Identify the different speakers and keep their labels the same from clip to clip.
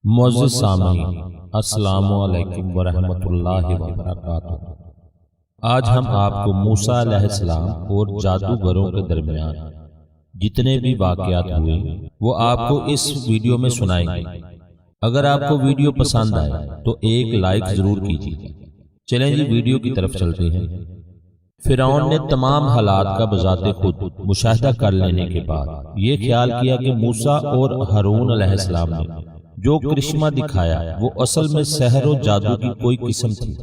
Speaker 1: معزز سامعین، السلام علیکم ورحمۃ اللہ وبرکاتہ۔ آج ہم آپ کو موسیٰ علیہ السلام اور جادوگروں کے درمیان جتنے بھی واقعات ہوئے وہ آپ کو اس ویڈیو میں سنائیں گے۔ اگر آپ کو ویڈیو پسند آئے تو ایک لائک ضرور کیجیے۔ چلیں جی ویڈیو کی طرف چلتے ہیں۔ فرعون نے تمام حالات کا بذات خود مشاہدہ کر لینے کے بعد یہ خیال کیا کہ موسیٰ اور ہارون علیہ السلام نے جو کرشمہ دکھایا وہ اصل میں سحر و جادو کی کوئی قسم تھی۔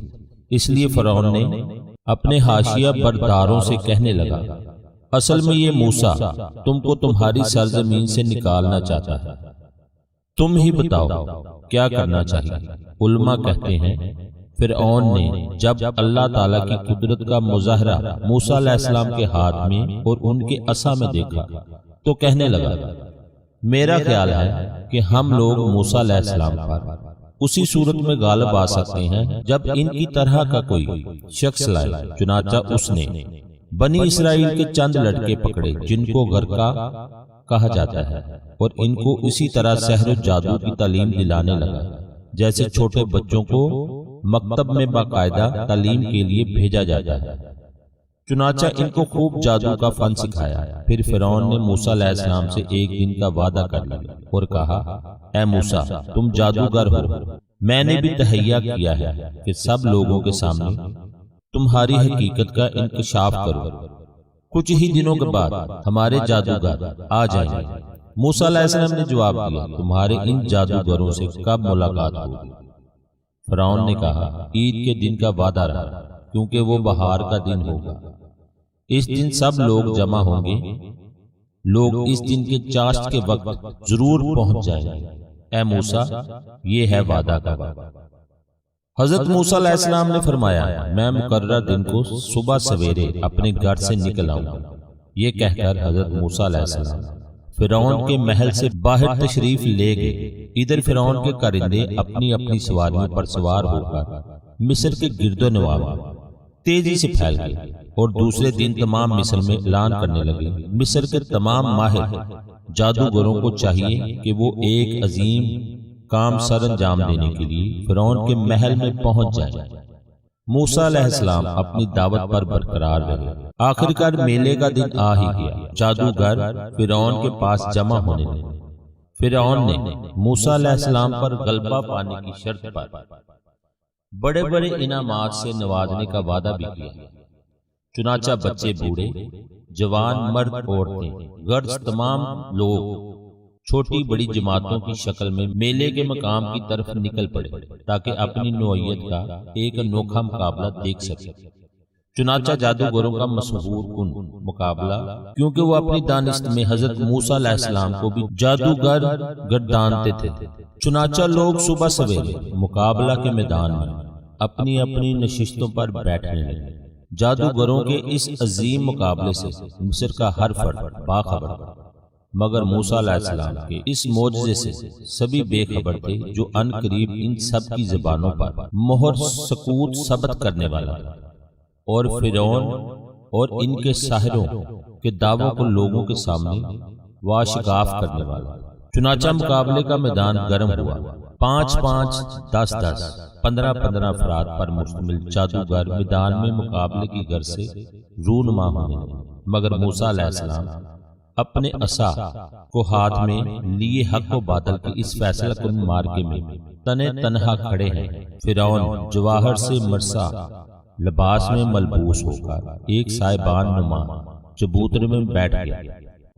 Speaker 1: اس لیے فرعون نے اپنے حاشیہ برداروں سے کہنے لگا، اصل میں یہ موسیٰ تم کو تمہاری سرزمین سے نکالنا چاہتا ہے، تم ہی بتاؤ کیا کرنا چاہیے۔ علماء کہتے ہیں فرعون نے جب اللہ تعالیٰ کی قدرت کا مظاہرہ موسیٰ علیہ السلام کے ہاتھ میں اور ان کے عصا میں دیکھا تو کہنے لگا، میرا خیال ہے کہ ہم لوگ موسیٰ علیہ السلام پر اسی صورت میں غالب آ سکتے ہیں جب ان کی طرح کا کوئی شخص لائے۔ چنانچہ اس نے بنی اسرائیل کے چند لڑکے پکڑے جن کو غرقہ کہا جاتا ہے، اور ان کو اسی طرح سحر و جادو کی تعلیم دلانے لگا جیسے چھوٹے بچوں کو مکتب میں باقاعدہ تعلیم کے لیے بھیجا جاتا ہے۔ چنانچہ ان کو خوب جادو کا فن سکھایا۔ پھر فرعون نے موسیٰ علیہ السلام سے ایک دن کا وعدہ کر لیا اور کہا، اے موسیٰ تم جادوگر ہو، میں نے بھی تہیہ کیا ہے کہ سب لوگوں کے سامنے تمہاری حقیقت کا انکشاف کرو۔ کچھ ہی دنوں کے بعد ہمارے جادوگر آ جائیں گے۔ موسیٰ علیہ السلام نے جواب دیا، تمہارے ان جادوگروں سے کب ملاقات ہوگی؟ فرعون نے کہا، عید کے دن کا وعدہ رہا، کیونکہ وہ بہار کا دن ہوگا۔ اس دن سب لوگ جمع ہوں گے، لوگ اس دن کے چاشت کے وقت ضرور پہنچ جائیں گے۔ اے موسیٰ یہ ہے وعدہ کا وقت۔ حضرت موسیٰ علیہ السلام نے فرمایا، میں مقررہ دن کو صبح سویرے اپنے گھر سے نکل آؤں گا۔ یہ کہہ کر حضرت موسیٰ علیہ السلام فرعون کے محل سے باہر تشریف لے گئے۔ ادھر فرعون کے کرندے اپنی اپنی سواریوں پر سوار ہو کر مصر کے گرد و نواح میں تیزی سے پھیل گئے، اور دوسرے دن تمام مصر میں اعلان کرنے لگے، مصر کے تمام ماہر جادوگروں کو چاہیے کہ وہ ایک عظیم کام سر انجام دینے کے لیے فرعون کے محل میں پہنچ جائیں۔ موسیٰ علیہ السلام اپنی دعوت پر برقرار رہے۔ آخرکار میلے کا دن آ ہی گیا۔ جادوگر فرعون کے پاس جمع ہونے لگے۔ فرعون نے موسیٰ علیہ السلام پر غلبہ پانے کی شرط پر بڑے بڑے انعامات سے نوازنے کا وعدہ بھی کیا۔ چنانچہ بچے، بوڑھے، جوان، مرد، عورتیں، غرض تمام لوگ چھوٹی بڑی جماعتوں کی شکل میں میلے کے مقام کی طرف نکل پڑے تاکہ اپنی نوعیت کا ایک انوکھا مقابلہ دیکھ سکے۔ چنانچہ جادوگروں کا مسحور کن مقابلہ، کیونکہ وہ اپنی دانست میں حضرت موسیٰ علیہ السلام کو بھی جادوگر گردانتے تھے۔ چنانچہ لوگ صبح سویرے مقابلہ کے میدان میں اپنی اپنی نشستوں پر بیٹھنے لگے۔ جادوگروں کے اس عظیم مقابلے سے مصر کا ہر فرد باخبر تھا، مگر موسیٰ علیہ السلام کے اس معجزے سے سبھی بے خبر تھے، جو ان قریب ان سب کی زبانوں پر مہر سکوت ثبت کرنے والا تھا، اور فرعون اور ان کے ساحروں کے دعووں کو لوگوں کے سامنے واشگاف کرنے والا۔ چنانچہ مقابلے کا میدان گرم ہوا۔ 5 5 10 10 15 15 افراد پر مشتمل جادوگر میدان میں مقابلے کی غرض سے رونما ہونے لگے، مگر موسیٰ علیہ السلام اپنے عصا کو ہاتھ میں لیے حق و باطل کی اس فیصلہ کن مارکے میں تنے تنہا کھڑے ہیں۔ فرعون جواہر سے مرصع لباس میں ملبوس ہو کر ایک صاحبان نما چبوترے میں بیٹھ گیا،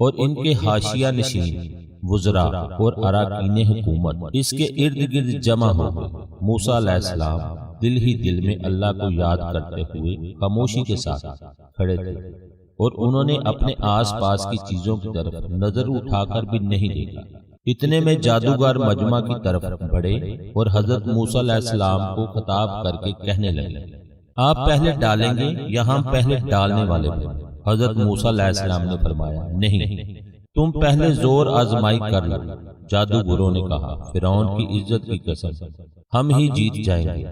Speaker 1: اور ان کے حاشیہ نشین وزراء اور اراکین حکومت اس کے ارد گرد جمع ہو گئے۔ موسیٰ علیہ السلام دل ہی دل میں اللہ کو یاد کرتے ہوئے خاموشی کے ساتھ کھڑے تھے، اور انہوں نے اپنے آس پاس کی چیزوں کی طرف نظر اٹھا کر بھی نہیں دیکھا۔ اتنے میں جادوگر مجمع کی طرف بڑھے اور حضرت موسیٰ علیہ السلام کو خطاب کر کے کہنے لگے، آپ پہلے ڈالیں گے یا ہم پہلے ڈالنے والے ہیں؟ حضرت موسیٰ علیہ السلام نے فرمایا، نہیں، تم پہلے زور آزمائی کر لو۔ جادوگروں نے کہا، فرعون کی عزت کی قسم ہم ہی جیت جائیں گے۔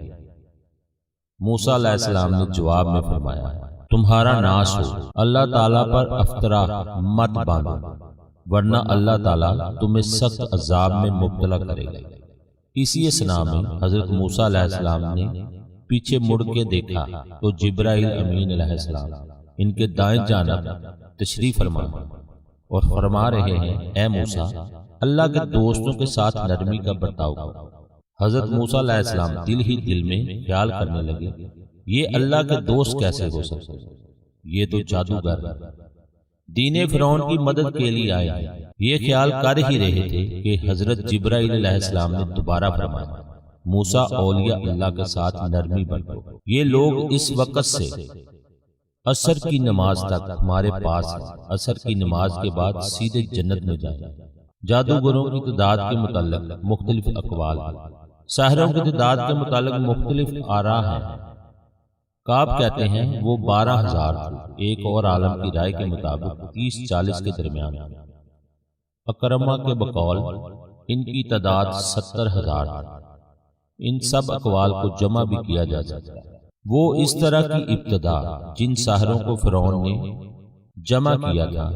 Speaker 1: موسیٰ علیہ السلام نے جواب میں فرمایا، تمہارا ناش ہو، اللہ تعالیٰ پر افطرا مت باندھو، ورنہ اللہ تعالیٰ تمہیں سخت عذاب میں مبتلا کرے گا۔ اسی اسنا میں حضرت موسیٰ علیہ السلام نے پیچھے مڑ کے دیکھا تو جبرائیل امین علیہ السلام ان کے دائیں جانب تشریف فرما اور فرما رہے ہیں، اے موسیٰ، اللہ کے دوستوں کے ساتھ نرمی کا برتاؤ کرو۔ حضرت موسیٰ علیہ السلام دل ہی دل میں خیال کرنے لگے، یہ اللہ کے دوست کیسے ہو سکتے؟ یہ تو جادوگر ہے، دین فرعون کی مدد کے لیے آئے ہیں۔ یہ خیال کر ہی رہے تھے کہ حضرت جبرائیل علیہ السلام نے دوبارہ فرمایا، موسیٰ، اولیاء اللہ کے ساتھ نرمی برتو۔ یہ لوگ اس وقت سے عصر کی نماز تک ہمارے پاس ہیں، عصر کی نماز کے بعد سیدھے جنت میں جائیں۔ جادوگروں کی تعداد کے متعلق مختلف اقوال ہیں، ساحروں کی تعداد کے متعلق مختلف آراء ہیں۔ کعب کہتے ہیں وہ 12,000 تھے، ایک اور عالم کی رائے کے مطابق 30-40 کے درمیان۔ اکرمہ کے بقول ان کی تعداد 70,000 ہے۔ ان سب اقوال کو جمع بھی کیا جا سکتا ہے۔ وہ اس طرح کی ابتدا جن ساحروں کو فرعون نے جمع کیا تھا،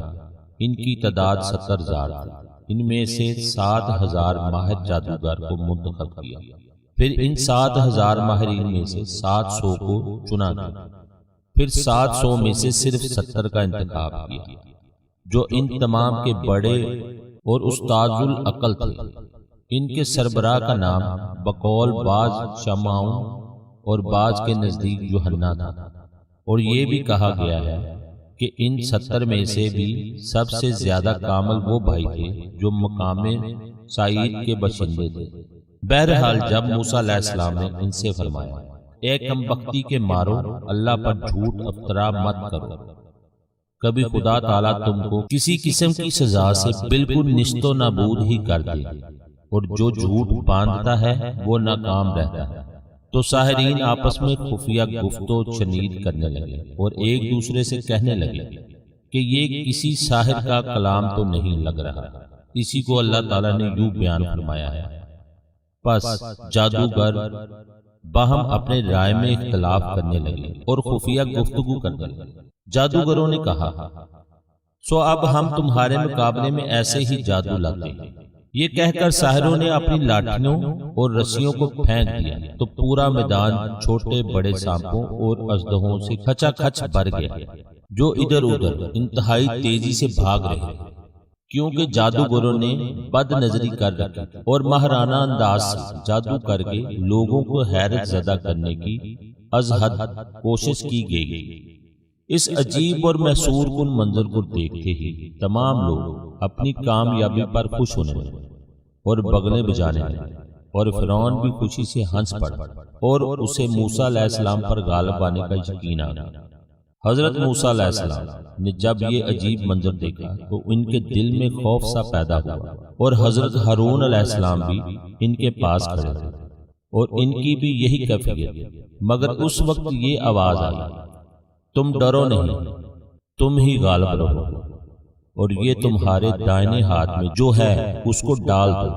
Speaker 1: ان کی تعداد 70,000 تھی۔ ان میں سے 7,000 ماہر جادوگر کو منتخب کیا، پھر ان 7,000 ماہرین میں سے 700 کو چنا گیا، پھر 700 میں سے صرف 70 کا انتخاب کیا، جو ان تمام کے بڑے اور استاذ العقل تھے۔ ان کے سربراہ کا نام بقول بعض شمعون اور بعض کے نزدیک یوحنا تھا، اور یہ بھی کہا گیا ہے کہ ان 70 میں سے بھی سب سے زیادہ کامل وہ بھائی تھے جو مقام سعید کے باشندے تھے۔ بہرحال جب موسیٰ علیہ السلام نے ان سے فرمایا، اے کم بختی کے مارو، اللہ پر جھوٹ افطرا مت کرو، کبھی خدا تعالیٰ تم کو کسی قسم کی سزا سے بالکل نیست و نابود ہی کر دے، اور جو جھوٹ باندھتا ہے وہ ناکام رہتا ہے۔ تو ساحرین آپس میں خفیہ گفت و شنید کرنے لگے اور ایک دوسرے سے کہنے لگے کہ یہ کسی ساحر کا کلام تو نہیں لگ رہا۔ اسی کو اللہ تعالیٰ نے یوں بیان فرمایا ہے، پس جادوگر باہم اپنے رائے میں اختلاف کرنے لگے اور خفیہ گفتگو کرنے لگے۔ جادوگروں نے کہا، سو اب ہم تمہارے مقابلے میں ایسے ہی جادو لاتے ہیں۔ یہ کہہ کر ساحروں نے اپنی لاٹھیوں اور رسیوں کو پھینک دیا تو پورا میدان چھوٹے بڑے سانپوں اور اژدہوں سے کھچا کھچ بھر گیا، جو ادھر ادھر انتہائی تیزی سے بھاگ رہے، کیونکہ جادوگروں نے بد نظری کر رکھی اور ماہرانہ انداز سے جادو کر کے لوگوں کو حیرت زدہ کرنے کی از حد کوشش کی گئی۔ اس عجیب اور محصور کن منظر کو دیکھتے ہی تمام لوگ اپنی کامیابی پر خوش ہونے لگے اور بغلیں بجانے لگے، اور فرعون بھی خوشی سے ہنس پڑا اور اسے موسیٰ علیہ السلام پر غالب آنے کا یقین آ گیا۔ حضرت موسیٰ علیہ السلام نے جب یہ عجیب منظر دیکھا تو ان کے دل میں خوف سا پیدا ہوا، اور حضرت ہارون علیہ السلام بھی ان کے پاس کھڑے تھے اور ان کی بھی یہی کیفیت، مگر اس وقت یہ آواز آئی، تم ڈرو نہیں، تم ہی غالب رہو، اور یہ تمہارے دائیں ہاتھ میں جو ہے اس کو ڈال دو،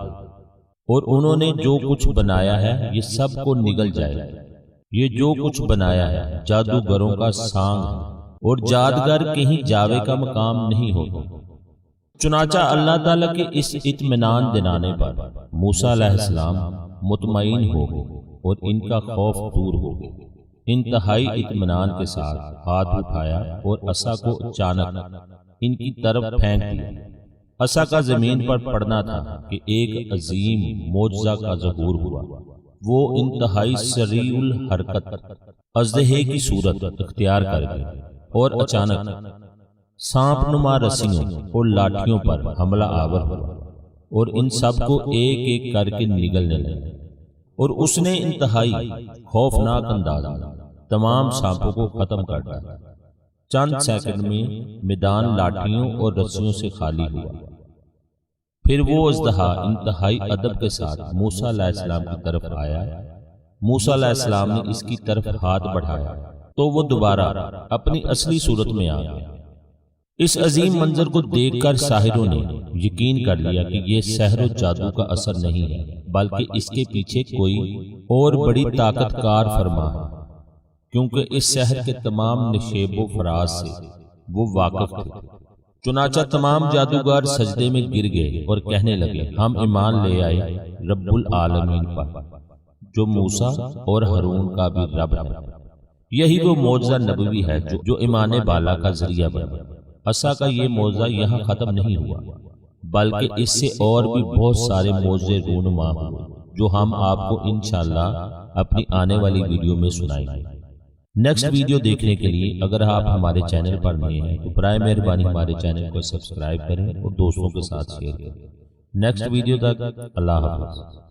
Speaker 1: اور انہوں نے جو کچھ بنایا ہے یہ سب کو نگل جائے گا۔ یہ جو کچھ بنایا ہے جادوگروں کا سانگ ہے، اور جادگر کہیں جاوے کا مقام نہیں ہوتا۔ چنانچہ اللہ تعالیٰ کے اس اطمینان دلانے پر موسیٰ علیہ السلام مطمئن ہو گئے اور ان کا خوف دور ہو گیا۔ انتہائی اطمینان کے ساتھ ہاتھ اٹھایا اور عصا کو اچانک ان کی طرف پھینک دیا۔ عصا کا زمین پر پڑنا تھا کہ ایک عظیم معجزہ کا ظہور ہوا۔ وہ انتہائی سریع الحرکت اژدہے کی صورت اختیار کر گئے اور اچانک سانپ نما رسیوں اور لاٹھیوں پر حملہ آور ہوا، اور ان سب کو ایک ایک کر کے نگلنے لگے، اور اس نے انتہائی خوفناک انداز میں تمام سانپوں کو ختم کر دیا۔ چند سیکنڈ میں میدان لاٹھیوں اور رسیوں سے خالی ہوا۔ پھر وہ اژدہا انتہائی ادب کے ساتھ موسیٰ علیہ السلام کی طرف آیا۔ موسیٰ علیہ السلام نے اس کی طرف ہاتھ بڑھایا تو وہ دوبارہ اپنی اصلی صورت میں آ گیا۔ اس عظیم منظر کو دیکھ کر ساحروں نے یقین کر لیا کہ یہ سحر و جادو کا اثر نہیں ہے، بلکہ اس کے پیچھے کوئی اور بڑی طاقت کار فرما ہے، کیونکہ اس سحر کے تمام نشیب و فراز سے وہ واقف تھے۔ چنانچہ تمام جادوگر سجدے میں گر گئے اور کہنے لگے ہم ایمان لے آئے رب العالمین پر جو موسیٰ اور ہارون کا بھی رب ہے۔ یہی وہ معجزہ نبوی ہے جو ایمان بالا کا ذریعہ بنا۔ عصا کا یہ معجزہ یہاں ختم نہیں ہوا بلکہ اس سے اور بھی بہت سارے معجزے رونما ہوئے جو ہم آپ کو انشاءاللہ اپنی آنے والی ویڈیو میں سنائیں گے۔ نیکسٹ ویڈیو دیکھنے کے لیے اگر آپ ہمارے چینل پر نئے ہیں تو برائے مہربانی ہمارے چینل کو سبسکرائب کریں اور دوستوں کے ساتھ شیئر کریں۔ نیکسٹ ویڈیو تک اللہ حافظ۔